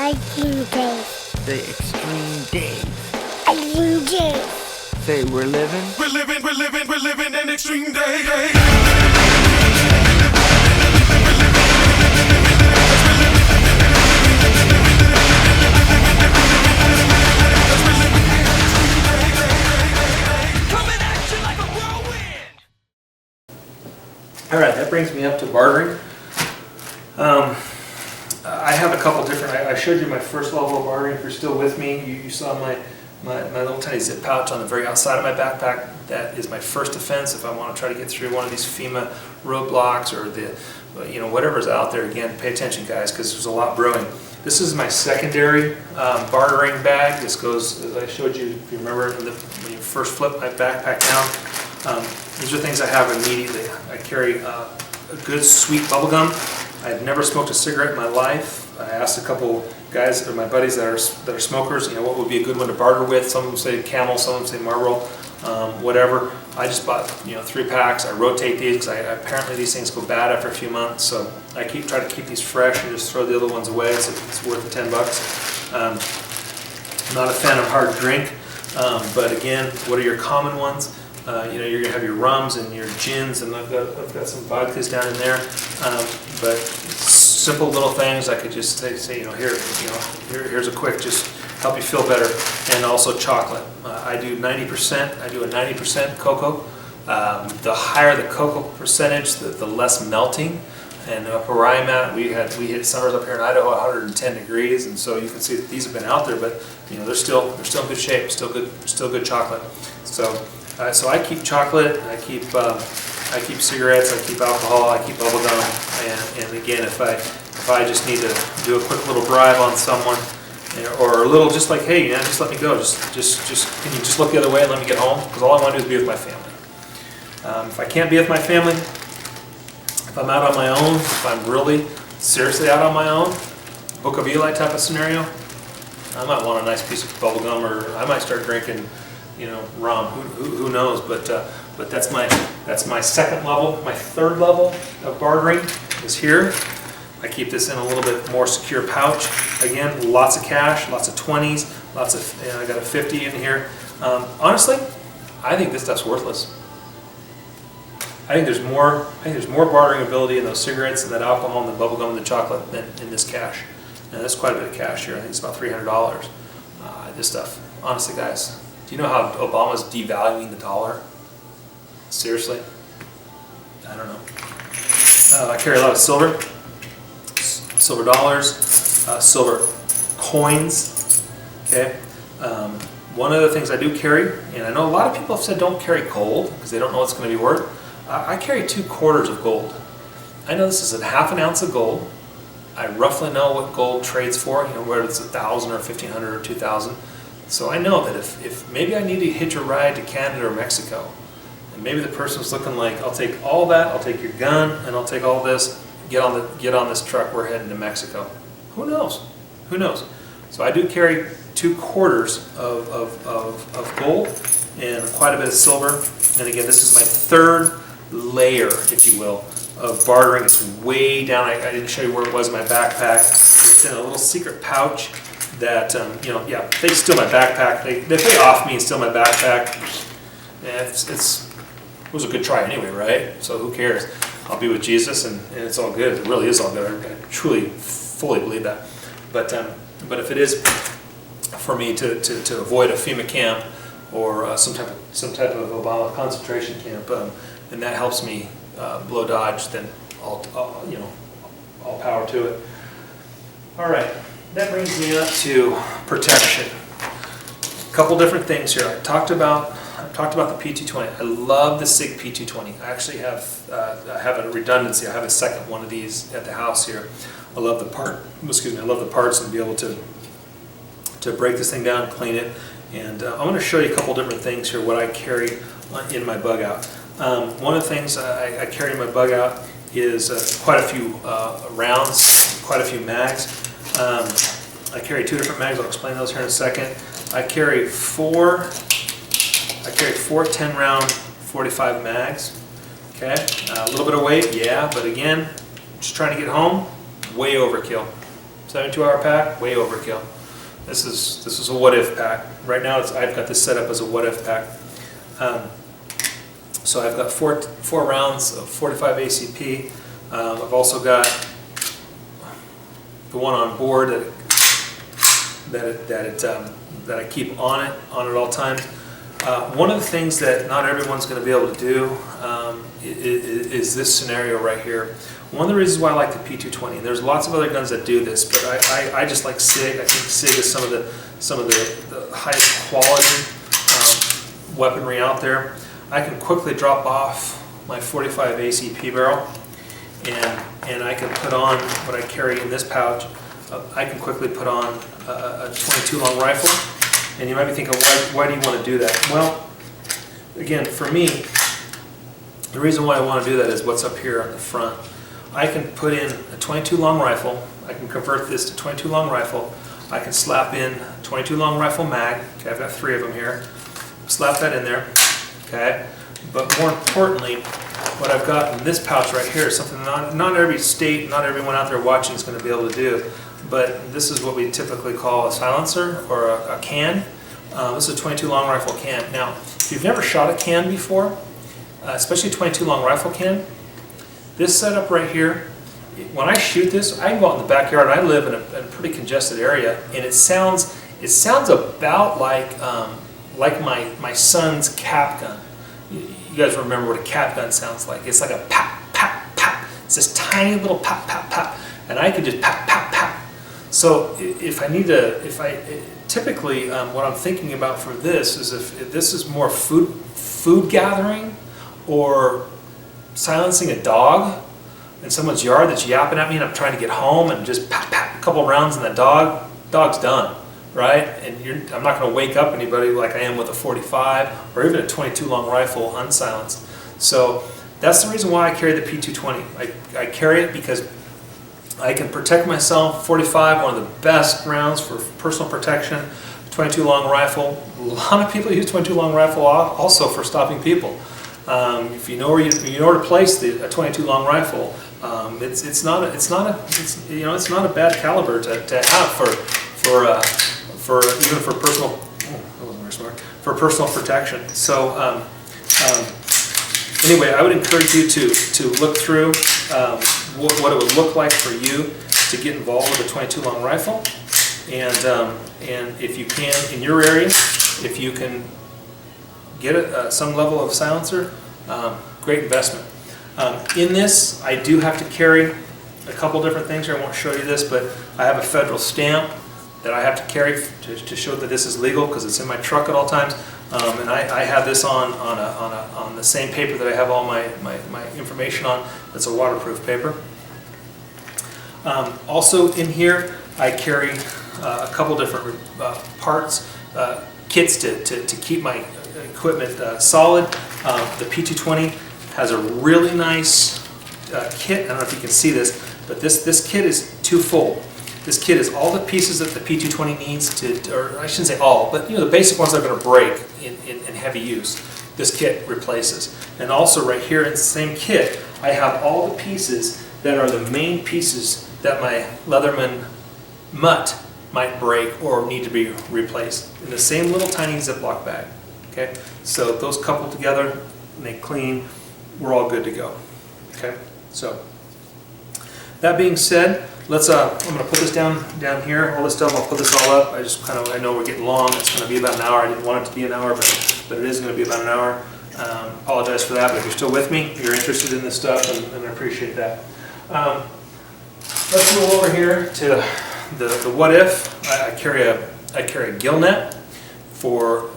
like blue days. Say extreme days. Extreme days. Say we're living an extreme day. All right, that brings me up to bartering. I have a couple different, I showed you my first level of bartering. If you're still with me, you saw my little tiny zip pouch on the very outside of my backpack. That is my first defense if I want to try to get through one of these FEMA roadblocks or whatever's out there. Again, pay attention, guys, because there's a lot brewing. This is my secondary bartering bag. This goes, as I showed you, if you remember, when you first flip my backpack down. These are things I have immediately. I carry a good sweet bubble gum. I've never smoked a cigarette in my life. I asked a couple guys, or my buddies that are smokers, what would be a good one to barter with. Some of them say Camel, some of them say Marlboro, whatever. I just bought 3 packs. I rotate these because apparently these things go bad after a few months. So I try to keep these fresh and just throw the other ones away. So it's worth the $10. I'm not a fan of hard drink, but again, what are your common ones? You're going to have your rums and your gins, and I've got some vodkas down in there. But simple little things I could just say here's a quick, just help you feel better. And also chocolate. I do 90%. I do a 90% cocoa. The higher the cocoa percentage, the less melting. And up where I'm at, we hit summers up here in Idaho, 110 degrees, and so you can see that these have been out there, but they're still in good shape, still good chocolate. So I keep chocolate, I keep cigarettes, I keep alcohol, I keep bubble gum, and again, if I just need to do a quick little bribe on someone, or a little, just like, hey, just let me go, just can you just look the other way and let me get home? Because all I want to do is be with my family. If I can't be with my family, if I'm out on my own, if I'm really seriously out on my own, Book of Eli type of scenario, I might want a nice piece of bubble gum, or I might start drinking rum, who knows, but that's my second level. My third level of bartering is here. I keep this in a little bit more secure pouch. Again, lots of cash, lots of 20s, lots of, I got a 50 in here. Honestly, I think this stuff's worthless. I think there's more bartering ability in those cigarettes and that alcohol and the bubble gum and the chocolate than in this cash. And that's quite a bit of cash here. I think it's about $300. This stuff, honestly, guys. Do you know how Obama's devaluing the dollar? Seriously? I don't know. I carry a lot of silver dollars, silver coins. Okay. One of the things I do carry, and I know a lot of people have said don't carry gold because they don't know what it's going to be worth. I carry 2/4 of gold. I know this is a ½ an ounce of gold. I roughly know what gold trades for, whether it's 1,000 or 1,500 or 2,000. So I know that if maybe I need to hitch a ride to Canada or Mexico, and maybe the person's looking like, I'll take all that, I'll take your gun, and I'll take all this, get on this truck, we're heading to Mexico. Who knows? Who knows? So I do carry 2/4 of gold and quite a bit of silver. And again, this is my third layer, if you will, of bartering. It's way down. I didn't show you where it was in my backpack. It's in a little secret pouch that, if they steal my backpack, if they off me and steal my backpack, it was a good try anyway, right? So who cares? I'll be with Jesus and it's all good. It really is all good. I truly, fully believe that. But if it is for me to avoid a FEMA camp or some type of Obama concentration camp, and that helps me blow dodge, then all power to it. All right, that brings me up to protection. A couple different things here. I talked about the P220. I love the SIG P220. I actually have a redundancy. I have a second one of these at the house here. I love the parts and be able to break this thing down, clean it. And I'm going to show you a couple different things here, what I carry in my bug out. One of the things I carry in my bug out is quite a few rounds, quite a few mags. I carry 2 different mags. I'll explain those here in a second. I carry four 10-round 45 mags. Okay, a little bit of weight, yeah, but again, just trying to get home, way overkill. 72-hour pack, way overkill. This is a what-if pack. Right now, I've got this set up as a what-if pack. So I've got four rounds of 45 ACP. I've also got the one on board that I keep on at all times. One of the things that not everyone's going to be able to do is this scenario right here. One of the reasons why I like the P220, and there's lots of other guns that do this, but I just like SIG. I think SIG is some of the highest quality weaponry out there. I can quickly drop off my 45 ACP barrel, and I can put on what I carry in this pouch. I can quickly put on a 22 long rifle. And you might be thinking, why do you want to do that? Well, again, for me, the reason why I want to do that is what's up here on the front. I can put in a 22 long rifle. I can convert this to 22 long rifle. I can slap in 22 long rifle mag. Okay, I've got 3 of them here. Slap that in there. Okay, but more importantly, what I've got in this pouch right here is something not every state, not everyone out there watching is going to be able to do. But this is what we typically call a silencer or a can. This is a 22 long rifle can. Now, if you've never shot a can before, especially a 22 long rifle can, this setup right here, when I shoot this, I can go out in the backyard. I live in a pretty congested area, and it sounds about like my son's cap gun. You guys remember what a cap gun sounds like? It's like a pop, pop, pop. It's this tiny little pop, pop, pop, and I can just pop, pop, pop. So typically what I'm thinking about for this is if this is more food gathering or silencing a dog in someone's yard that's yapping at me and I'm trying to get home and just pop, pop, a couple rounds and the dog's done, right? And I'm not going to wake up anybody like I am with a 45 or even a 22 long rifle unsilenced. So that's the reason why I carry the P220. I carry it because I can protect myself. 45, one of the best rounds for personal protection. 22 long rifle. A lot of people use 22 long rifle also for stopping people. If you know where to place a 22 long rifle, it's not a bad caliber to have for even for personal. That wasn't very smart. For personal protection. So anyway, I would encourage you to look through what it would look like for you to get involved with a 22 long rifle, and if you can in your area, if you can get some level of silencer, great investment. In this, I do have to carry a couple different things here. I won't show you this, but I have a federal stamp that I have to carry to show that this is legal because it's in my truck at all times. And I have this on the same paper that I have all my information on. That's a waterproof paper. Also in here, I carry a couple different parts, kits to keep my equipment solid. The P220 has a really nice kit. I don't know if you can see this, but this kit is twofold. This kit is all the pieces that the P220 needs or I shouldn't say all, but the basic ones that are going to break in heavy use. This kit replaces. And also right here in the same kit, I have all the pieces that are the main pieces that my Leatherman mutt might break or need to be replaced in the same little tiny Ziploc bag. Okay, so those coupled together and they clean, we're all good to go. Okay, so that being said, let's. I'm going to put this down here. All this stuff, I'll put this all up. I know we're getting long. It's going to be about an hour. I didn't want it to be an hour, but it is going to be about an hour. Apologize for that, but if you're still with me, you're interested in this stuff, and I appreciate that. Let's move over here to the what if. I carry a gill net for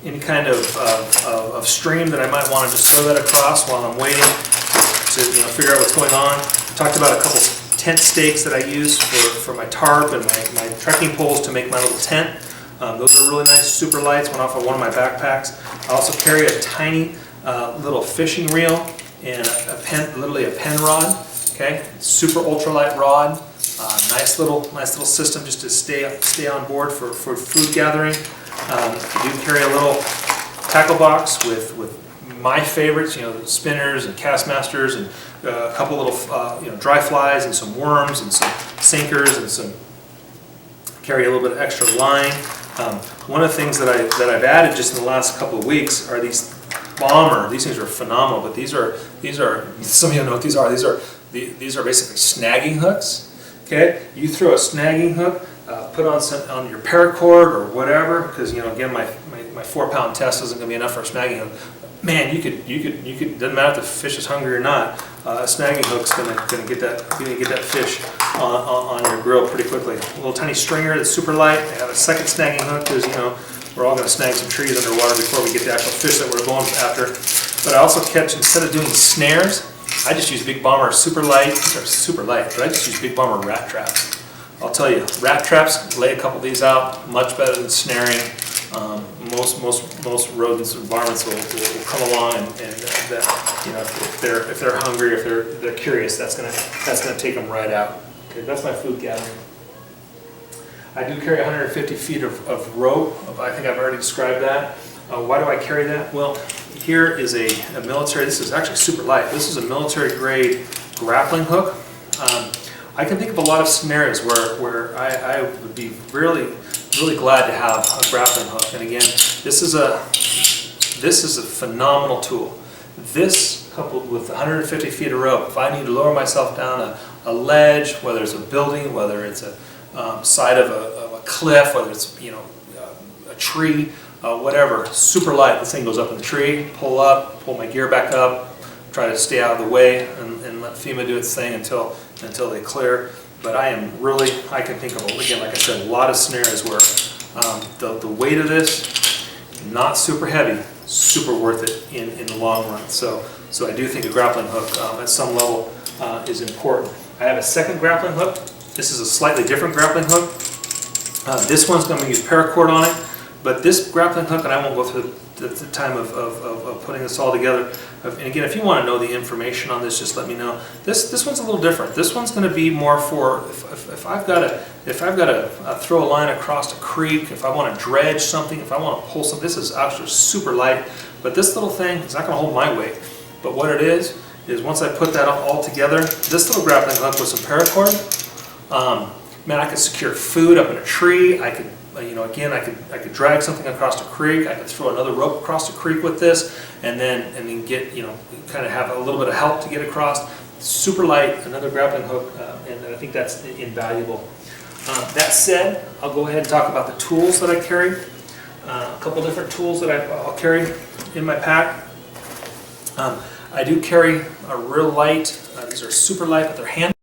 any kind of stream that I might want to just throw that across while I'm waiting to figure out what's going on. Talked about a couple tent stakes that I use for my tarp and my trekking poles to make my little tent. Those are really nice, super lights, went off of one of my backpacks. I also carry a tiny little fishing reel and literally a pen rod. Okay, super ultralight rod. Nice little system just to stay on board for food gathering. I do carry a little tackle box with my favorites, spinners and cast masters, and a couple little dry flies and some worms and some sinkers and some carry a little bit of extra line. One of the things that I've added just in the last couple of weeks are these bomber. These things are phenomenal, but these are some of you know what these are. These are basically snagging hooks. Okay, you throw a snagging hook, put on your paracord or whatever, because again my 4-pound test isn't going to be enough for a snagging hook. Man, you could doesn't matter if the fish is hungry or not. A snagging hook's going to get that fish on your grill pretty quickly. A little tiny stringer that's super light. I have a second snagging hook because we're all going to snag some trees underwater before we get the actual fish that we're going after. But I also catch, instead of doing snares, I just use Big Bomber super light. They're super light, but I just use Big Bomber rat traps. I'll tell you, rat traps, lay a couple of these out, much better than snaring. Most rodents and varmints will come along and if they're hungry, if they're curious, that's gonna take them right out. Okay, that's my food gathering. I do carry 150 feet of rope. I think I've already described that. Why do I carry that? Well, here is a military. This is actually super light. This is a military grade grappling hook. I can think of a lot of scenarios where I would be really glad to have a grappling hook. And again, this is a phenomenal tool. This, coupled with 150 feet of rope, if I need to lower myself down a ledge, whether it's a building, whether it's a side of a cliff, whether it's a tree, whatever, super light. This thing goes up in the tree, pull my gear back up, try to stay out of the way, and let FEMA do its thing until they clear. But I can think of, again, like I said, a lot of scenarios where the weight of this, not super heavy, super worth it in the long run. So I do think a grappling hook at some level is important. I have a second grappling hook. This is a slightly different grappling hook. This one's going to use paracord on it, but this grappling hook, and I won't go through the time of putting this all together. And again, if you want to know the information on this, just let me know. This one's a little different. This one's going to be more for if I've got to throw a line across a creek, if I want to dredge something, if I want to pull something. This is actually super light, but this little thing is not going to hold my weight. But what it is once I put that all together, this little grappling hook with some paracord, man, I could secure food up in a tree. I could, again, I could drag something across a creek. I could throw another rope across the creek with this, and then get, kind of have a little bit of help to get across. Super light, another grappling hook, and I think that's invaluable. That said, I'll go ahead and talk about the tools that I carry. A couple different tools that I'll carry in my pack. I do carry a real light. These are super light, but they're hand.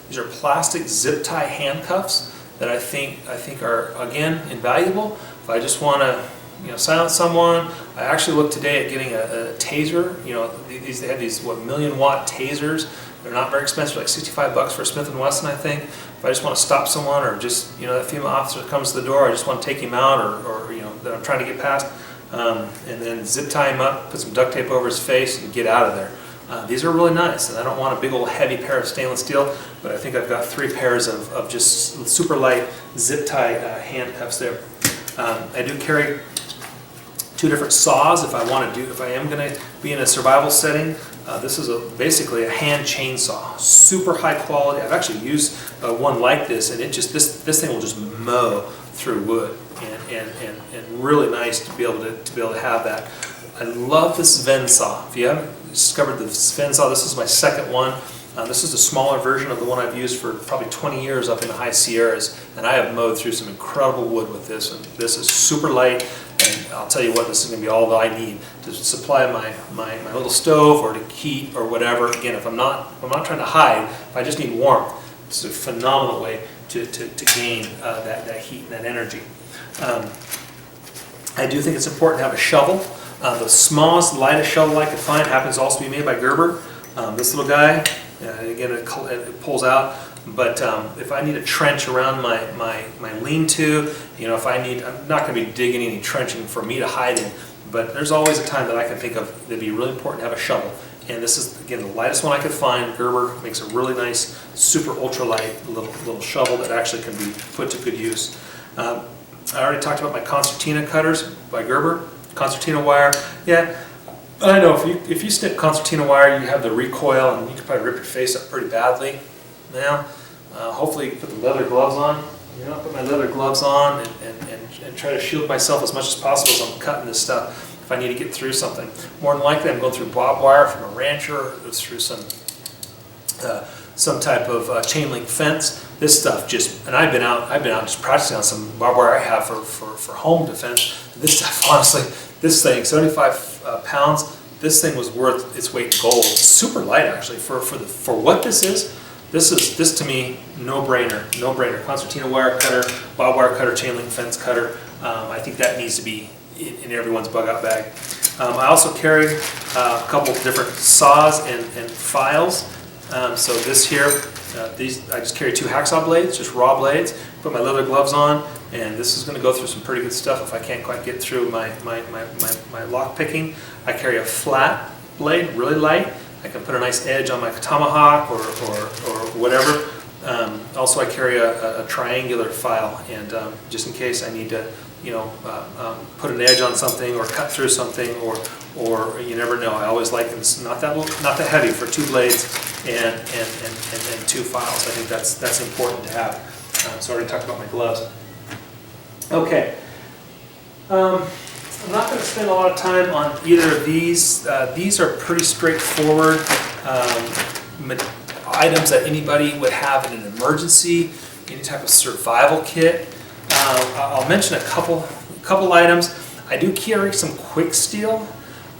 These are plastic zip tie handcuffs that I think are, again, invaluable. If I just want to silence someone, I actually looked today at getting a taser. They have these 1,000,000-watt tasers. They're not very expensive, like $65 for a Smith & Wesson, I think. If I just want to stop someone, or just that female officer comes to the door, I just want to take him out, or that I'm trying to get past, and then zip tie him up, put some duct tape over his face, and get out of there. These are really nice, and I don't want a big old heavy pair of stainless steel, but I think I've got 3 pairs of just super light zip tie handcuffs there. I do carry 2 different saws if I am going to be in a survival setting. This is basically a hand chainsaw, super high quality. I've actually used one like this, and this thing will just mow through wood, and really nice to be able to have that. I love this Sven saw. If you haven't discovered the Sven saw, this is my second one. This is a smaller version of the one I've used for probably 20 years up in the high Sierras, and I have mowed through some incredible wood with this. And this is super light, and I'll tell you what, this is going to be all that I need to supply my little stove, or to heat, or whatever. Again, if I'm not trying to hide, if I just need warmth, it's a phenomenal way to gain that heat and that energy. I do think it's important to have a shovel. The smallest, lightest shovel I could find happens to also be made by Gerber. This little guy, again, it pulls out. But if I need a trench around my lean-to, I'm not going to be digging any trenching for me to hide in. But there's always a time that I can think of that'd be really important to have a shovel. And this is, again, the lightest one I could find. Gerber makes a really nice, super ultralight little shovel that actually can be put to good use. I already talked about my concertina cutters by Gerber. Concertina wire, yeah, I know if you snip concertina wire, you have the recoil, and you can probably rip your face up pretty badly. Now, hopefully you can put the leather gloves on. You know, put my leather gloves on and try to shield myself as much as possible as I'm cutting this stuff if I need to get through something. More than likely, I'm going through barbed wire from a rancher, or through some type of chain link fence. This stuff just, and I've been out just practicing on some barbed wire I have for home defense. This stuff, honestly, this thing, 75 pounds, this thing was worth its weight in gold. It's super light actually for what this is. This to me, no brainer. Concertina wire cutter, barbed wire cutter, chain link fence cutter. I think that needs to be in everyone's bug out bag. I also carry a couple of different saws and files. So this here, I just carry 2 hacksaw blades, just raw blades. Put my leather gloves on, and this is going to go through some pretty good stuff if I can't quite get through my lock picking. I carry a flat blade, really light. I can put a nice edge on my tomahawk or whatever. Also, I carry a triangular file, and just in case I need to, put an edge on something or cut through something, or you never know. I always like them not that heavy for 2 blades and 2 files. I think that's important to have. So I already talked about my gloves. Okay. I'm not going to spend a lot of time on either of these. These are pretty straightforward items that anybody would have in an emergency, any type of survival kit. I'll mention a couple items. I do carry some quick steel.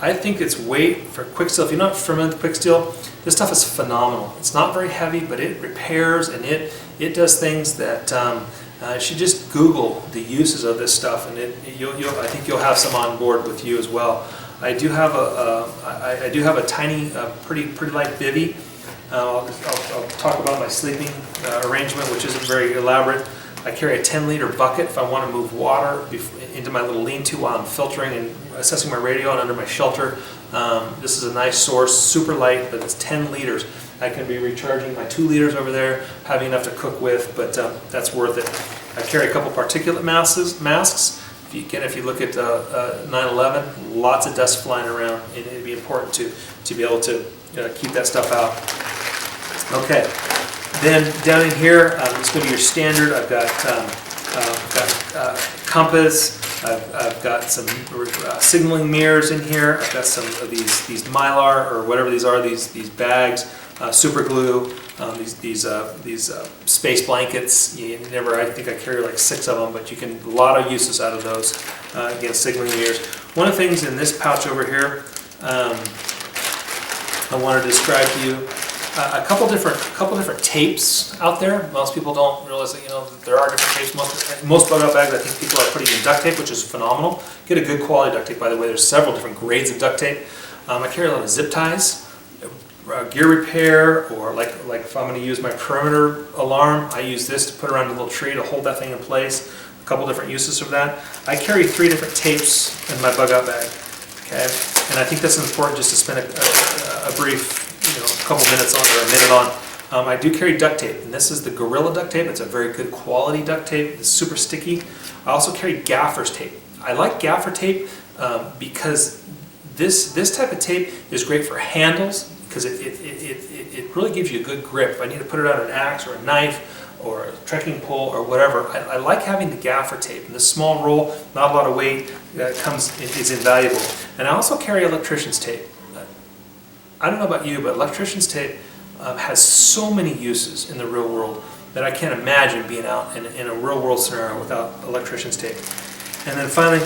I think its weight for quick steel, if you're not familiar with quick steel, this stuff is phenomenal. It's not very heavy, but it repairs and it does things that you should just Google the uses of this stuff, and I think you'll have some on board with you as well. I do have a tiny, pretty light bivvy. I'll talk about my sleeping arrangement, which isn't very elaborate. I carry a 10-liter bucket if I want to move water into my little lean-to while I'm filtering and assessing my radio and under my shelter. This is a nice source, super light, but it's 10 liters. I can be recharging my 2 liters over there, having enough to cook with, but that's worth it. I carry a couple particulate masks. If you look at 9/11, lots of dust flying around, and it'd be important to be able to keep that stuff out. Okay, then down in here, it's going to be your standard. I've got compass. I've got some signaling mirrors in here. I've got some of these Mylar or whatever these are. These bags, super glue. These space blankets. I think I carry like 6 of them, but you can a lot of uses out of those. Again, signaling mirrors. One of the things in this pouch over here, I want to describe to you. A couple different tapes out there. Most people don't realize that there are different tapes. Most bug out bags, I think people are putting in duct tape, which is phenomenal. Get a good quality duct tape, by the way. There's several different grades of duct tape. I carry a lot of zip ties, gear repair, or like if I'm going to use my perimeter alarm, I use this to put around a little tree to hold that thing in place. A couple different uses of that. I carry 3 different tapes in my bug out bag. Okay, and I think that's important just to spend a brief. A couple minutes on or a minute on. I do carry duct tape, and this is the Gorilla duct tape. It's a very good quality duct tape. It's super sticky. I also carry gaffer's tape. I like gaffer tape because this type of tape is great for handles because it really gives you a good grip. If I need to put it on an axe or a knife or a trekking pole or whatever, I like having the gaffer tape. And this small roll, not a lot of weight, is invaluable. And I also carry electrician's tape. I don't know about you, but electrician's tape has so many uses in the real world that I can't imagine being out in a real world scenario without electrician's tape. And then finally,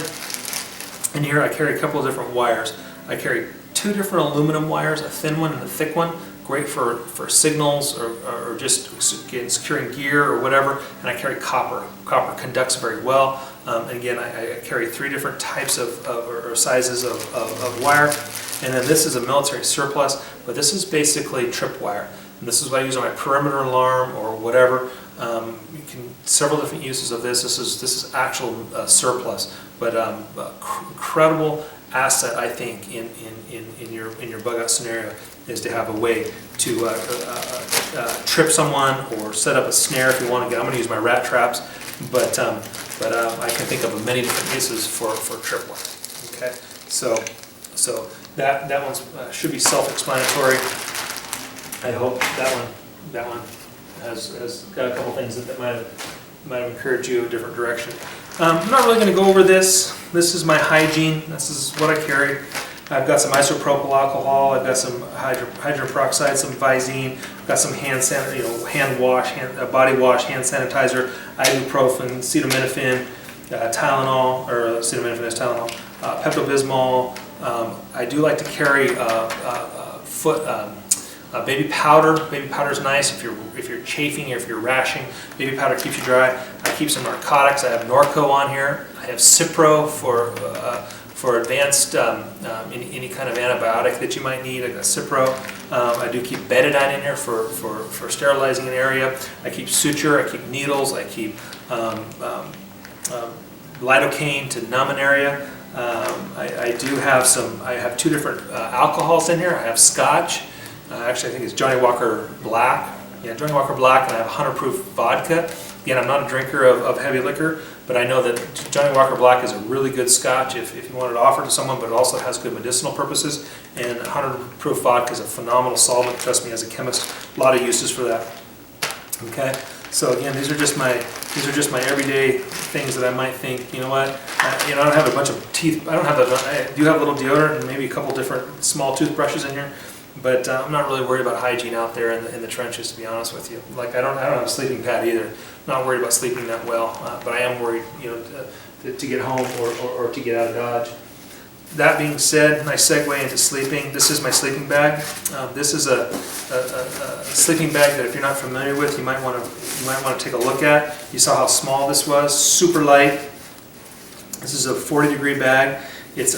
in here I carry a couple of different wires. I carry 2 different aluminum wires, a thin one and a thick one, great for signals or just securing gear or whatever. And I carry copper. Copper conducts very well. And again, I carry 3 different types or sizes of wire. And then this is a military surplus, but this is basically tripwire. And this is what I use on my perimeter alarm or whatever. Several different uses of this. This is actual surplus, but incredible asset I think in your bug out scenario is to have a way to trip someone or set up a snare if you want to get. I'm going to use my rat traps, but I can think of many different uses for tripwire. Okay, so That one should be self-explanatory. I hope that one has got a couple things that might have encouraged you a different direction. I'm not really going to go over this. This is my hygiene. This is what I carry. I've got some isopropyl alcohol. I've got some hydrogen peroxide, some Visine. I've got some hand wash, body wash, hand sanitizer, ibuprofen, acetaminophen, Tylenol, or acetaminophen is Tylenol, Pepto-Bismol. I do like to carry baby powder. Baby powder is nice if you're chafing or if you're rashing. Baby powder keeps you dry. I keep some narcotics. I have Norco on here. I have Cipro for advanced any kind of antibiotic that you might need. I got Cipro. I do keep betadine in here for sterilizing an area. I keep suture. I keep needles. I keep lidocaine to numb an area. I do have I have two different alcohols in here. I have Scotch. Actually, I think it's Johnny Walker Black. Yeah, Johnny Walker Black, and I have 100 proof vodka. Again, I'm not a drinker of heavy liquor, but I know that Johnny Walker Black is a really good Scotch if you wanted to offer to someone, but it also has good medicinal purposes. And 100 proof vodka is a phenomenal solvent. Trust me, as a chemist, a lot of uses for that. Okay, so again, these are just my everyday things that I might think. You know what? I don't have a bunch of teeth. I do have a little deodorant and maybe a couple different small toothbrushes in here. But I'm not really worried about hygiene out there in the trenches, to be honest with you. Like I don't have a sleeping pad either. I'm not worried about sleeping that well, but I am worried, to get home or to get out of Dodge. That being said, I segue into sleeping. This is my sleeping bag. This is a sleeping bag that if you're not familiar with, you might want to take a look at. You saw how small this was, super light. This is a 40-degree bag. It's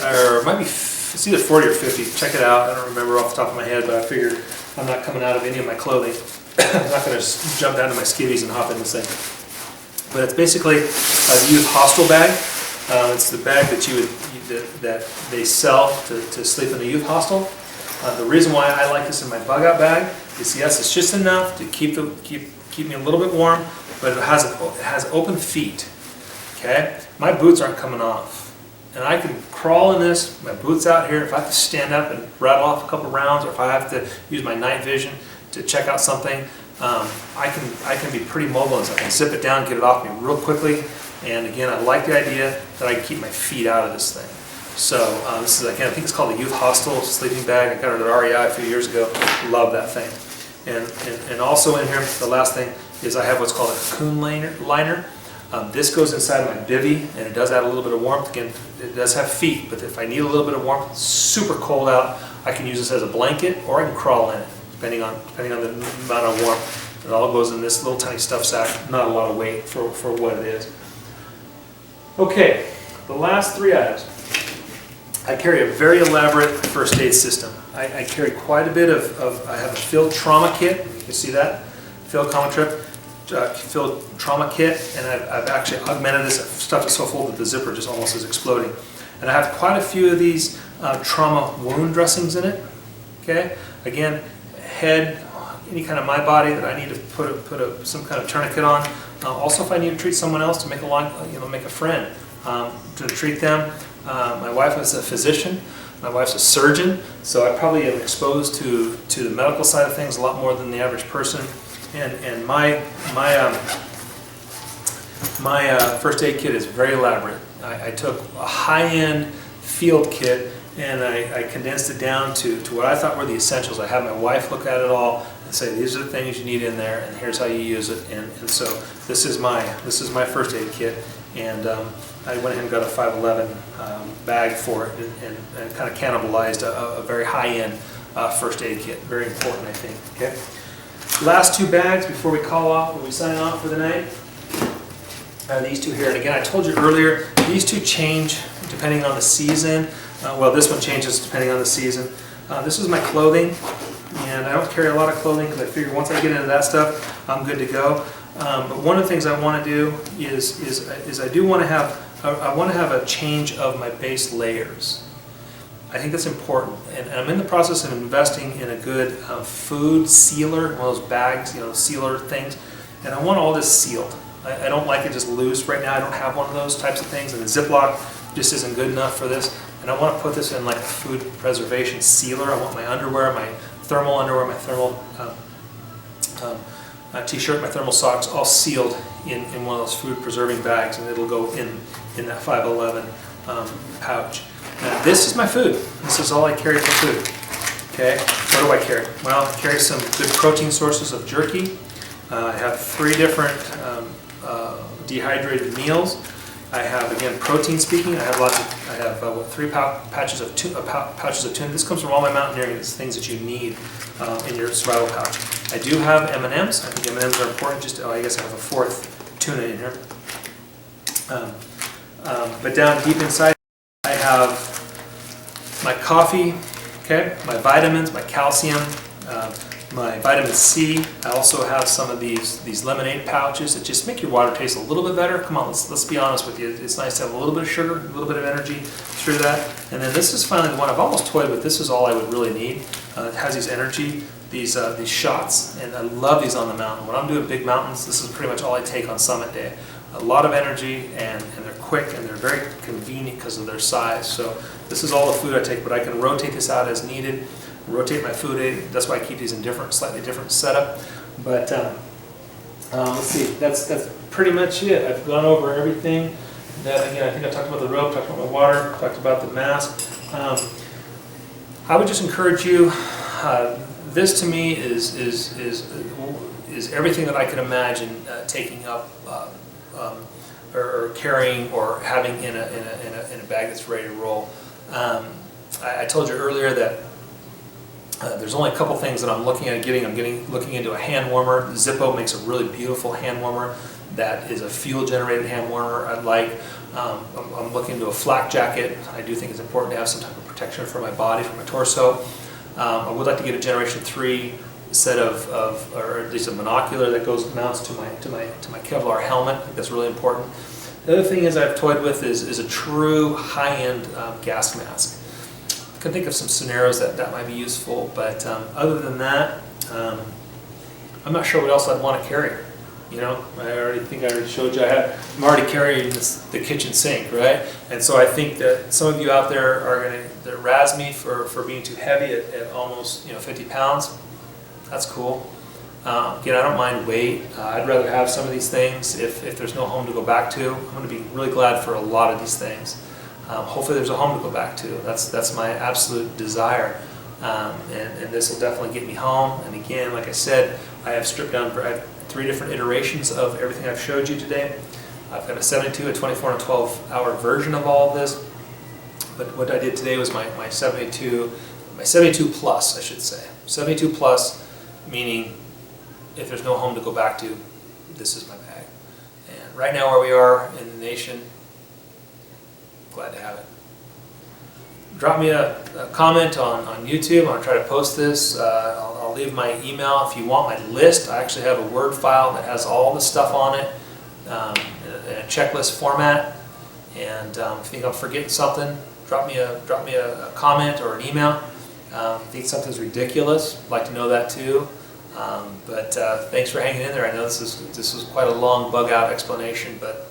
either 40 or 50. Check it out. I don't remember off the top of my head, but I figured I'm not coming out of any of my clothing. I'm not going to jump down to my skivvies and hop in this thing. But it's basically a youth hostel bag. It's the bag that they sell to sleep in a youth hostel. The reason why I like this in my bug out bag is yes, it's just enough to keep me a little bit warm, but it has open feet. Okay, my boots aren't coming off. And I can crawl in this, my boots out here. If I have to stand up and rattle off a couple rounds, or if I have to use my night vision to check out something, I can be pretty mobile, and so I can zip it down, get it off me real quickly. And again, I like the idea that I can keep my feet out of this thing. So this is, again, I think it's called a Youth Hostel sleeping bag. I got it at REI a few years ago. Love that thing. And also in here, the last thing is I have what's called a cocoon liner. This goes inside my bivvy, and it does add a little bit of warmth. Again, it does have feet, but if I need a little bit of warmth, it's super cold out, I can use this as a blanket, or I can crawl in it, depending on the amount of warmth. It all goes in this little tiny stuff sack, not a lot of weight for what it is. Okay, the last three items. I carry a very elaborate first aid system. I carry quite a bit I have a field trauma kit. You see that? Field trauma kit, and I've actually augmented this. I've stuffed it so full that the zipper just almost is exploding. And I have quite a few of these trauma wound dressings in it. Okay, again, head, any kind of my body that I need to put some kind of tourniquet on. Also, if I need to treat someone else, to make a friend, to treat them. My wife is a physician. My wife's a surgeon, so I probably am exposed to the medical side of things a lot more than the average person. And my first aid kit is very elaborate. I took a high-end field kit and I condensed it down to what I thought were the essentials. I had my wife look at it all and say, these are the things you need in there, and here's how you use it. And so this is my first aid kit, and I went ahead and got a 511 bag for it, and kind of cannibalized a very high-end first aid kit. Very important, I think. Okay. Last two bags before we sign off for the night are these two here. And again, I told you earlier, these two change depending on the season. Well, this one changes depending on the season. This is my clothing, and I don't carry a lot of clothing because I figure once I get into that stuff, I'm good to go. But one of the things I want to do is I do want to have a change of my base layers. I think that's important, and I'm in the process of investing in a good food sealer, one of those bags, sealer things, and I want all this sealed. I don't like it just loose right now. I don't have one of those types of things, and the Ziploc just isn't good enough for this. and I want to put this in like a food preservation sealer. I want my underwear, my thermal underwear, my thermal t-shirt, my thermal socks, all sealed in one of those food preserving bags, and it'll go in that 511 pouch. Now, this is my food. This is all I carry for food. Okay, what do I carry? Well, I carry some good protein sources of jerky. I have 3 different dehydrated meals. I have, again, protein speaking. I have 3 pouches of tuna. This comes from all my mountaineering. It's things that you need in your survival pouch. I do have M&Ms. I think M&Ms are important. I guess I have a 4th tuna in here. But down deep inside, I have my coffee, okay, my vitamins, my calcium, my vitamin C. I also have some of these lemonade pouches that just make your water taste a little bit better. Come on, let's be honest with you. It's nice to have a little bit of sugar, a little bit of energy through that. And then this is finally the one I've almost toyed with. This is all I would really need. It has these energy, these shots, and I love these on the mountain. When I'm doing big mountains, this is pretty much all I take on summit day. A lot of energy, and they're quick, and they're very convenient because of their size. So this is all the food I take, but I can rotate this out as needed. Rotate my food in. That's why I keep these in slightly different setup. But let's see. That's pretty much it. I've gone over everything. That, again, I think I talked about the rope, talked about my water, talked about the mask. I would just encourage you. This to me is everything that I can imagine taking up or carrying or having in a bag that's ready to roll. I told you earlier that there's only a couple things that I'm looking at getting. I'm looking into a hand warmer. Zippo makes a really beautiful hand warmer that is a fuel generated hand warmer I'd like. I'm looking into a flak jacket. I do think it's important to have some type of protection for my body, for my torso. I would like to get a Generation 3 set of or at least a monocular that mounts to my Kevlar helmet. I think that's really important. The other thing I've toyed with is a true high-end gas mask. I can think of some scenarios that might be useful, but other than that, I'm not sure what else I'd want to carry. You know, I already showed you. I'm already carrying the kitchen sink, right? And so I think that some of you out there are going to razz me for being too heavy at almost 50 pounds. That's cool. Again, I don't mind weight. I'd rather have some of these things if there's no home to go back to. I'm going to be really glad for a lot of these things. Hopefully there's a home to go back to. That's my absolute desire. And this will definitely get me home. And again, like I said, I have 3 different iterations of everything I've showed you today. I've got a 72, a 24, and a 12-hour version of all of this. But what I did today was my 72 plus, I should say. 72 plus, meaning if there's no home to go back to, this is my bag. And right now where we are in the nation, glad to have it. Drop me a comment on YouTube. I'm going to try to post this. I'll leave my email. If you want my list, I actually have a Word file that has all the stuff on it in a checklist format. And if you think I'm forgetting something, drop me a comment or an email. If you think something's ridiculous, I'd like to know that too. But thanks for hanging in there. I know this is quite a long bug out explanation, but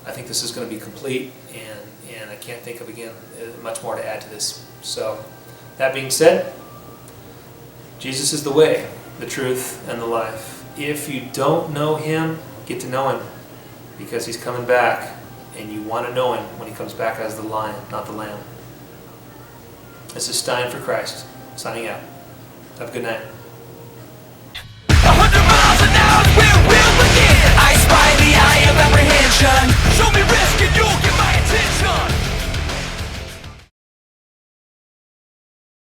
I think this is going to be complete, and I can't think of, again, much more to add to this. So, that being said, Jesus is the way, the truth, and the life. If you don't know Him, get to know Him, because He's coming back, and you want to know Him when He comes back as the lion, not the lamb. This is Stein for Christ, signing out. Have a good night.